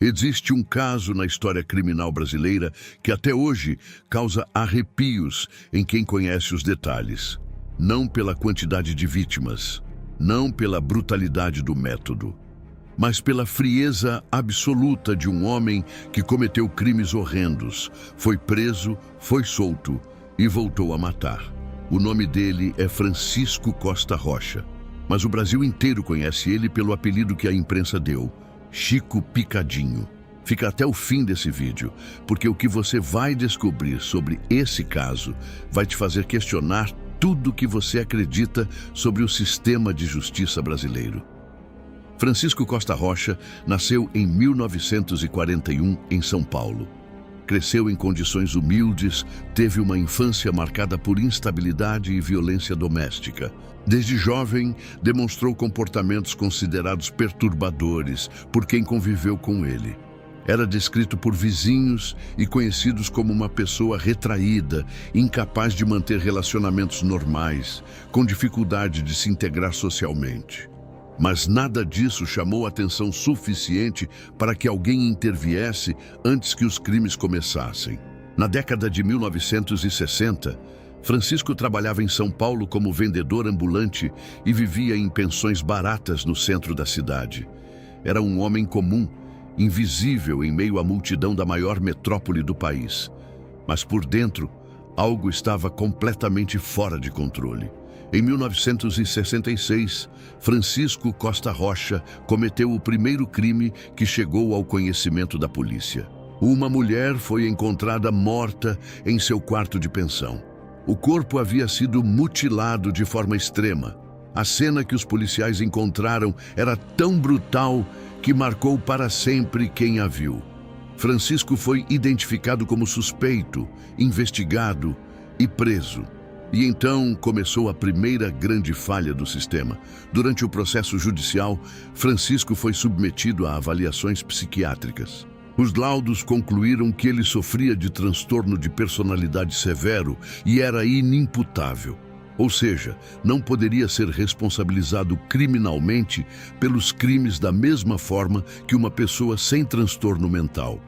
Existe um caso na história criminal brasileira que até hoje causa arrepios em quem conhece os detalhes. Não pela quantidade de vítimas, não pela brutalidade do método, mas pela frieza absoluta de um homem que cometeu crimes horrendos, foi preso, foi solto e voltou a matar. O nome dele é Francisco Costa Rocha, mas o Brasil inteiro conhece ele pelo apelido que a imprensa deu: Chico Picadinho. Fica até o fim desse vídeo, porque o que você vai descobrir sobre esse caso vai te fazer questionar tudo o que você acredita sobre o sistema de justiça brasileiro. Francisco Costa Rocha nasceu em 1941 em São Paulo. Cresceu em condições humildes, teve uma infância marcada por instabilidade e violência doméstica. Desde jovem, demonstrou comportamentos considerados perturbadores por quem conviveu com ele. Era descrito por vizinhos e conhecidos como uma pessoa retraída, incapaz de manter relacionamentos normais, com dificuldade de se integrar socialmente. Mas nada disso chamou atenção suficiente para que alguém interviesse antes que os crimes começassem. Na década de 1960, Francisco trabalhava em São Paulo como vendedor ambulante e vivia em pensões baratas no centro da cidade. Era um homem comum, invisível em meio à multidão da maior metrópole do país. Mas por dentro, algo estava completamente fora de controle. Em 1966, Francisco Costa Rocha cometeu o primeiro crime que chegou ao conhecimento da polícia. Uma mulher foi encontrada morta em seu quarto de pensão. O corpo havia sido mutilado de forma extrema. A cena que os policiais encontraram era tão brutal que marcou para sempre quem a viu. Francisco foi identificado como suspeito, investigado e preso. E então começou a primeira grande falha do sistema. Durante o processo judicial, Francisco foi submetido a avaliações psiquiátricas. Os laudos concluíram que ele sofria de transtorno de personalidade severo e era inimputável. Ou seja, não poderia ser responsabilizado criminalmente pelos crimes da mesma forma que uma pessoa sem transtorno mental.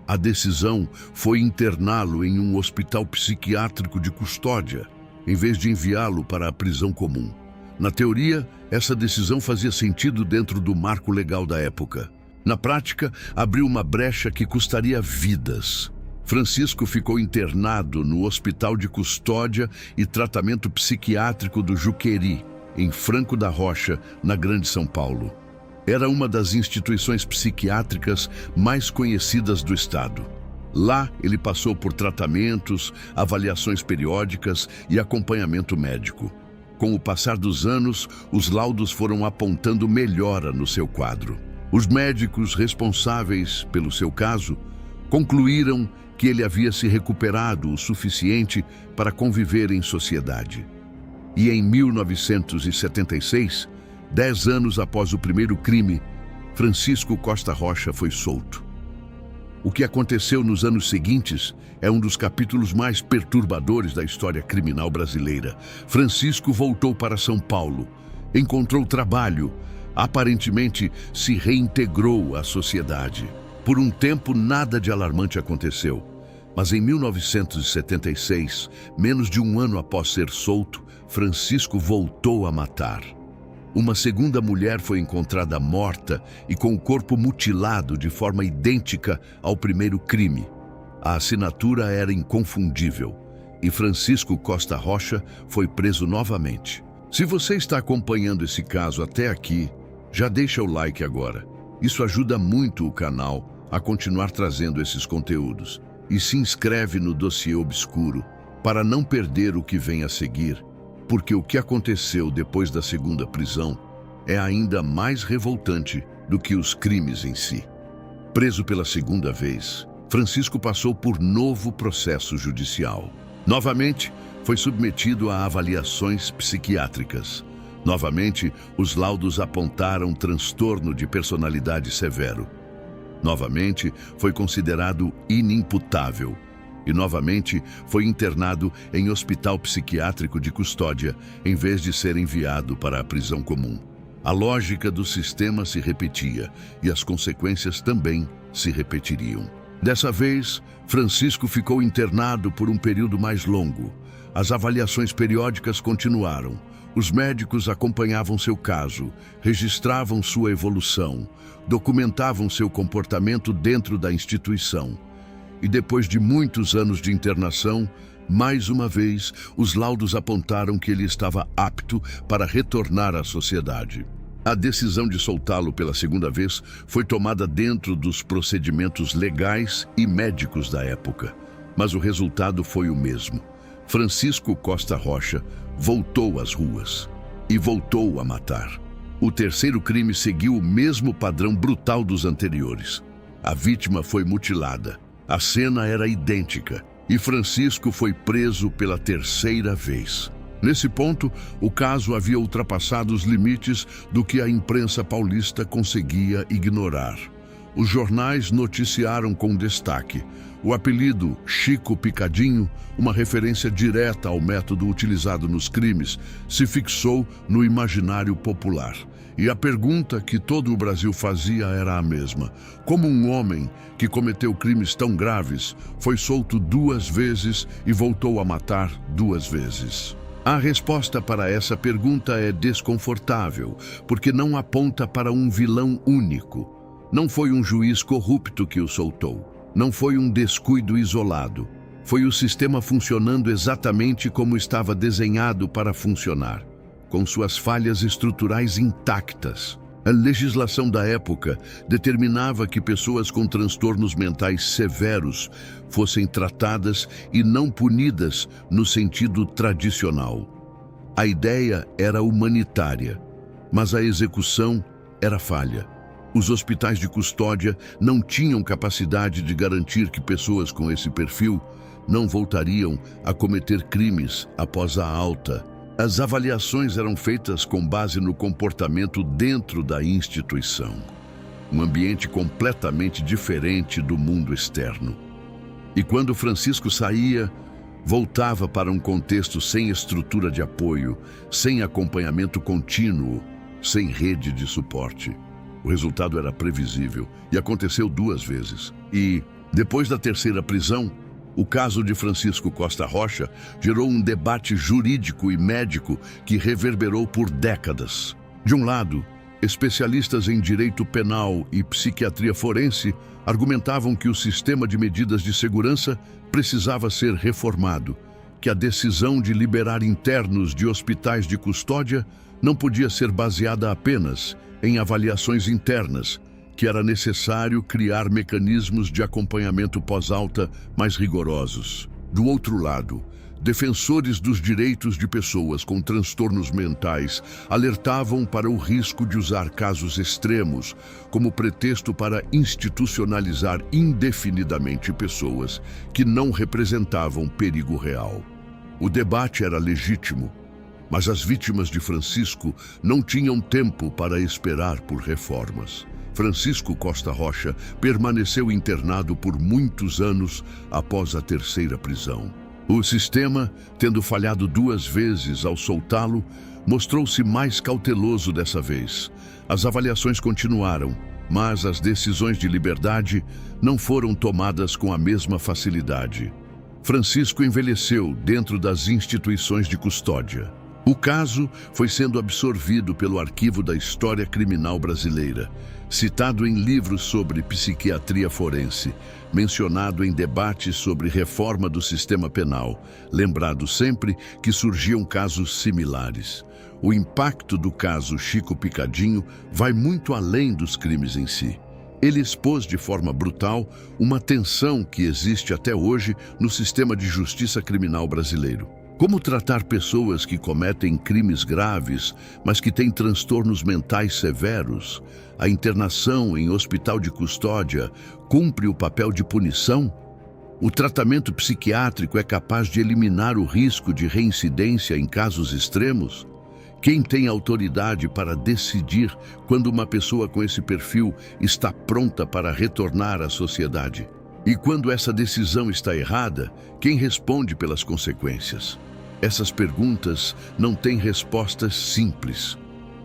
A decisão foi interná-lo em um hospital psiquiátrico de custódia, em vez de enviá-lo para a prisão comum. Na teoria, essa decisão fazia sentido dentro do marco legal da época. Na prática, abriu uma brecha que custaria vidas. Francisco ficou internado no Hospital de Custódia e Tratamento Psiquiátrico do Juqueri, em Franco da Rocha, na Grande São Paulo. Era uma das instituições psiquiátricas mais conhecidas do estado. Lá, ele passou por tratamentos, avaliações periódicas e acompanhamento médico. Com o passar dos anos, os laudos foram apontando melhora no seu quadro. Os médicos responsáveis pelo seu caso concluíram que ele havia se recuperado o suficiente para conviver em sociedade. E em 1976, 10 anos após o primeiro crime, Francisco Costa Rocha foi solto. O que aconteceu nos anos seguintes é um dos capítulos mais perturbadores da história criminal brasileira. Francisco voltou para São Paulo, encontrou trabalho, aparentemente se reintegrou à sociedade. Por um tempo, nada de alarmante aconteceu, mas em 1976, menos de um ano após ser solto, Francisco voltou a matar. Uma segunda mulher foi encontrada morta e com o corpo mutilado de forma idêntica ao primeiro crime. A assinatura era inconfundível e Francisco Costa Rocha foi preso novamente. Se você está acompanhando esse caso até aqui, já deixa o like agora. Isso ajuda muito o canal a continuar trazendo esses conteúdos. E se inscreve no Dossiê Obscuro para não perder o que vem a seguir, porque o que aconteceu depois da segunda prisão é ainda mais revoltante do que os crimes em si. Preso pela segunda vez, Francisco passou por novo processo judicial. Novamente, foi submetido a avaliações psiquiátricas. Novamente, os laudos apontaram transtorno de personalidade severo. Novamente, foi considerado inimputável. E novamente foi internado em hospital psiquiátrico de custódia, em vez de ser enviado para a prisão comum. A lógica do sistema se repetia e as consequências também se repetiriam. Dessa vez, Francisco ficou internado por um período mais longo. As avaliações periódicas continuaram. Os médicos acompanhavam seu caso, registravam sua evolução, documentavam seu comportamento dentro da instituição. E depois de muitos anos de internação, mais uma vez, os laudos apontaram que ele estava apto para retornar à sociedade. A decisão de soltá-lo pela segunda vez foi tomada dentro dos procedimentos legais e médicos da época, mas o resultado foi o mesmo. Francisco Costa Rocha voltou às ruas e voltou a matar. O terceiro crime seguiu o mesmo padrão brutal dos anteriores. A vítima foi mutilada. A cena era idêntica e Francisco foi preso pela terceira vez. Nesse ponto, o caso havia ultrapassado os limites do que a imprensa paulista conseguia ignorar. Os jornais noticiaram com destaque o apelido Chico Picadinho, uma referência direta ao método utilizado nos crimes, se fixou no imaginário popular. E a pergunta que todo o Brasil fazia era a mesma: como um homem que cometeu crimes tão graves foi solto 2 vezes e voltou a matar 2 vezes? A resposta para essa pergunta é desconfortável, porque não aponta para um vilão único. Não foi um juiz corrupto que o soltou. Não foi um descuido isolado. Foi o sistema funcionando exatamente como estava desenhado para funcionar, com suas falhas estruturais intactas. A legislação da época determinava que pessoas com transtornos mentais severos fossem tratadas e não punidas no sentido tradicional. A ideia era humanitária, mas a execução era falha. Os hospitais de custódia não tinham capacidade de garantir que pessoas com esse perfil não voltariam a cometer crimes após a alta. As avaliações eram feitas com base no comportamento dentro da instituição. Um ambiente completamente diferente do mundo externo. E quando Francisco saía, voltava para um contexto sem estrutura de apoio, sem acompanhamento contínuo, sem rede de suporte. O resultado era previsível e aconteceu 2 vezes. E, depois da terceira prisão, o caso de Francisco Costa Rocha gerou um debate jurídico e médico que reverberou por décadas. De um lado, especialistas em direito penal e psiquiatria forense argumentavam que o sistema de medidas de segurança precisava ser reformado, que a decisão de liberar internos de hospitais de custódia não podia ser baseada apenas em avaliações internas, que era necessário criar mecanismos de acompanhamento pós-alta mais rigorosos. Do outro lado, defensores dos direitos de pessoas com transtornos mentais alertavam para o risco de usar casos extremos como pretexto para institucionalizar indefinidamente pessoas que não representavam perigo real. O debate era legítimo, mas as vítimas de Francisco não tinham tempo para esperar por reformas. Francisco Costa Rocha permaneceu internado por muitos anos após a terceira prisão. O sistema, tendo falhado 2 vezes ao soltá-lo, mostrou-se mais cauteloso dessa vez. As avaliações continuaram, mas as decisões de liberdade não foram tomadas com a mesma facilidade. Francisco envelheceu dentro das instituições de custódia. O caso foi sendo absorvido pelo arquivo da história criminal brasileira, citado em livros sobre psiquiatria forense, mencionado em debates sobre reforma do sistema penal, lembrado sempre que surgiam casos similares. O impacto do caso Chico Picadinho vai muito além dos crimes em si. Ele expôs de forma brutal uma tensão que existe até hoje no sistema de justiça criminal brasileiro. Como tratar pessoas que cometem crimes graves, mas que têm transtornos mentais severos? A internação em hospital de custódia cumpre o papel de punição? O tratamento psiquiátrico é capaz de eliminar o risco de reincidência em casos extremos? Quem tem autoridade para decidir quando uma pessoa com esse perfil está pronta para retornar à sociedade? E quando essa decisão está errada, quem responde pelas consequências? Essas perguntas não têm respostas simples.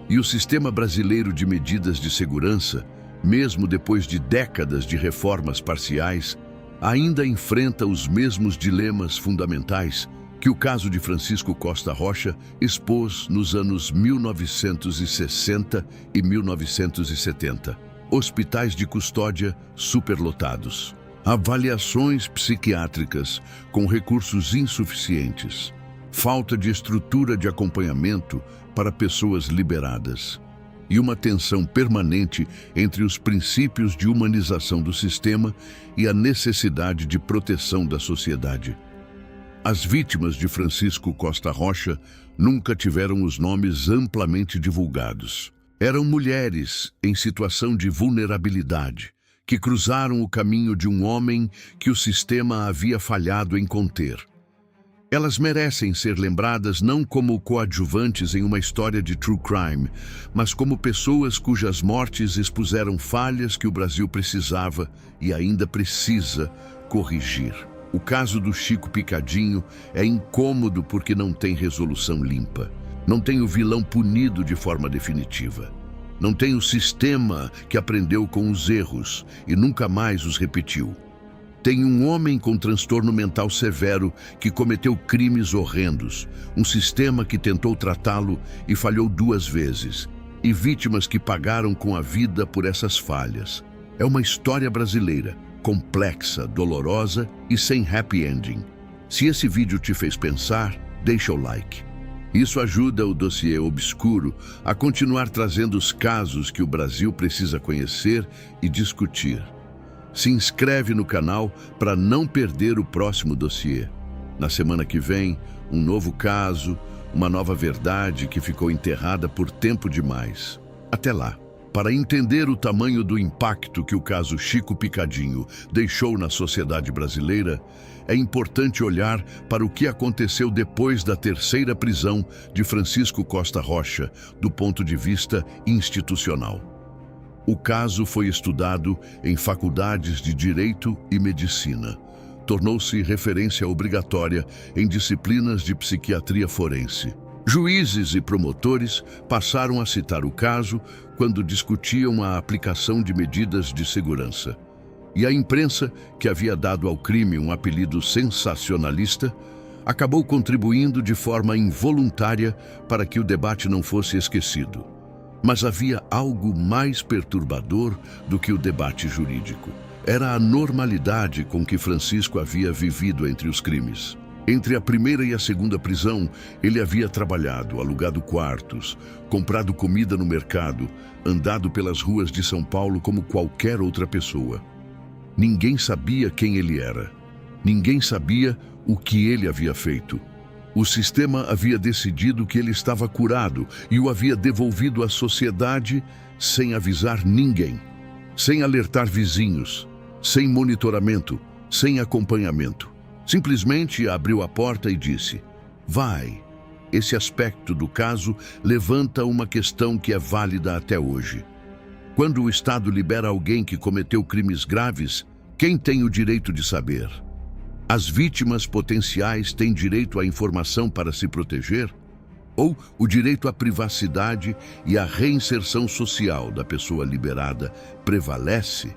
E o sistema brasileiro de medidas de segurança mesmo depois de décadas de reformas parciais, ainda enfrenta os mesmos dilemas fundamentais que o caso de Francisco Costa Rocha expôs nos anos 1960 e 1970. Hospitais de custódia superlotados, avaliações psiquiátricas com recursos insuficientes, falta de estrutura de acompanhamento para pessoas liberadas e uma tensão permanente entre os princípios de humanização do sistema e a necessidade de proteção da sociedade. As vítimas de Francisco Costa Rocha nunca tiveram os nomes amplamente divulgados. Eram mulheres em situação de vulnerabilidade, que cruzaram o caminho de um homem que o sistema havia falhado em conter. Elas merecem ser lembradas não como coadjuvantes em uma história de true crime, mas como pessoas cujas mortes expuseram falhas que o Brasil precisava e ainda precisa corrigir. O caso do Chico Picadinho é incômodo porque não tem resolução limpa. Não tem o vilão punido de forma definitiva. Não tem o sistema que aprendeu com os erros e nunca mais os repetiu. Tem um homem com transtorno mental severo que cometeu crimes horrendos, um sistema que tentou tratá-lo e falhou 2 vezes, e vítimas que pagaram com a vida por essas falhas. É uma história brasileira, complexa, dolorosa e sem happy ending. Se esse vídeo te fez pensar, deixa o like. Isso ajuda o Dossiê Obscuro a continuar trazendo os casos que o Brasil precisa conhecer e discutir. Se inscreve no canal para não perder o próximo dossiê. Na semana que vem, um novo caso, uma nova verdade que ficou enterrada por tempo demais. Até lá. Para entender o tamanho do impacto que o caso Chico Picadinho deixou na sociedade brasileira, é importante olhar para o que aconteceu depois da 3ª prisão de Francisco Costa Rocha, do ponto de vista institucional. O caso foi estudado em faculdades de Direito e Medicina. Tornou-se referência obrigatória em disciplinas de psiquiatria forense. Juízes e promotores passaram a citar o caso quando discutiam a aplicação de medidas de segurança. E a imprensa, que havia dado ao crime um apelido sensacionalista, acabou contribuindo de forma involuntária para que o debate não fosse esquecido. Mas havia algo mais perturbador do que o debate jurídico. Era a normalidade com que Francisco havia vivido entre os crimes. Entre a 1ª e a 2ª prisão, ele havia trabalhado, alugado quartos, comprado comida no mercado, andado pelas ruas de São Paulo como qualquer outra pessoa. Ninguém sabia quem ele era. Ninguém sabia o que ele havia feito. O sistema havia decidido que ele estava curado e o havia devolvido à sociedade sem avisar ninguém, sem alertar vizinhos, sem monitoramento, sem acompanhamento. Simplesmente abriu a porta e disse: vai. Esse aspecto do caso levanta uma questão que é válida até hoje. Quando o Estado libera alguém que cometeu crimes graves, quem tem o direito de saber? As vítimas potenciais têm direito à informação para se proteger? Ou o direito à privacidade e à reinserção social da pessoa liberada prevalece?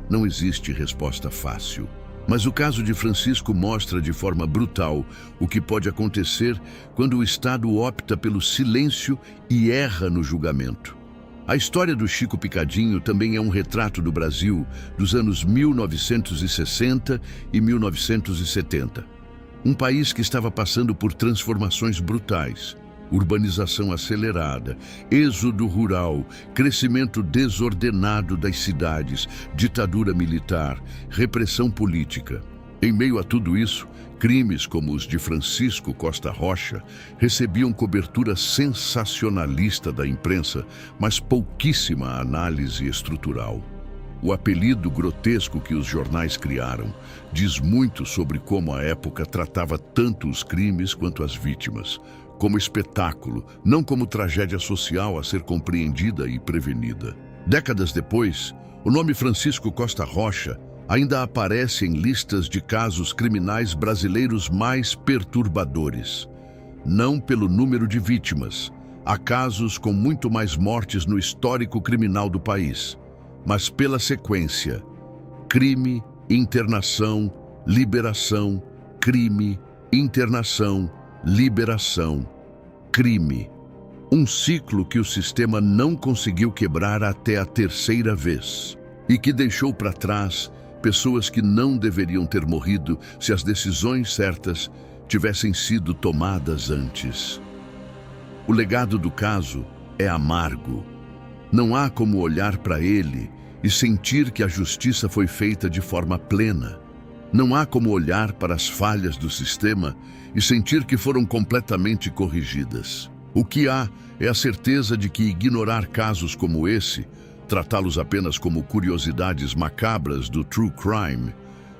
Não existe resposta fácil. Mas o caso de Francisco mostra de forma brutal o que pode acontecer quando o Estado opta pelo silêncio e erra no julgamento. A história do Chico Picadinho também é um retrato do Brasil dos anos 1960 e 1970. Um país que estava passando por transformações brutais. Urbanização acelerada, êxodo rural, crescimento desordenado das cidades, ditadura militar, repressão política. Em meio a tudo isso, crimes como os de Francisco Costa Rocha recebiam cobertura sensacionalista da imprensa, mas pouquíssima análise estrutural. O apelido grotesco que os jornais criaram diz muito sobre como a época tratava tanto os crimes quanto as vítimas, como espetáculo, não como tragédia social a ser compreendida e prevenida. Décadas depois, o nome Francisco Costa Rocha ainda aparece em listas de casos criminais brasileiros mais perturbadores. Não pelo número de vítimas. Há casos com muito mais mortes no histórico criminal do país. mas pela sequência: crime, internação, liberação, crime, internação, liberação, crime. Um ciclo que o sistema não conseguiu quebrar até a terceira vez e que deixou para trás pessoas que não deveriam ter morrido se as decisões certas tivessem sido tomadas antes. O legado do caso é amargo. Não há como olhar para ele e sentir que a justiça foi feita de forma plena. Não há como olhar para as falhas do sistema e sentir que foram completamente corrigidas. O que há é a certeza de que ignorar casos como esse, tratá-los apenas como curiosidades macabras do true crime,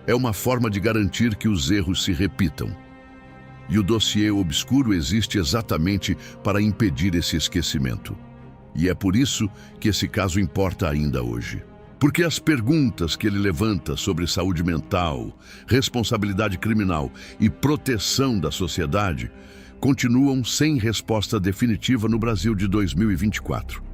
é uma forma de garantir que os erros se repitam. E o dossiê obscuro existe exatamente para impedir esse esquecimento. E é por isso que esse caso importa ainda hoje. Porque as perguntas que ele levanta sobre saúde mental, responsabilidade criminal e proteção da sociedade continuam sem resposta definitiva no Brasil de 2024.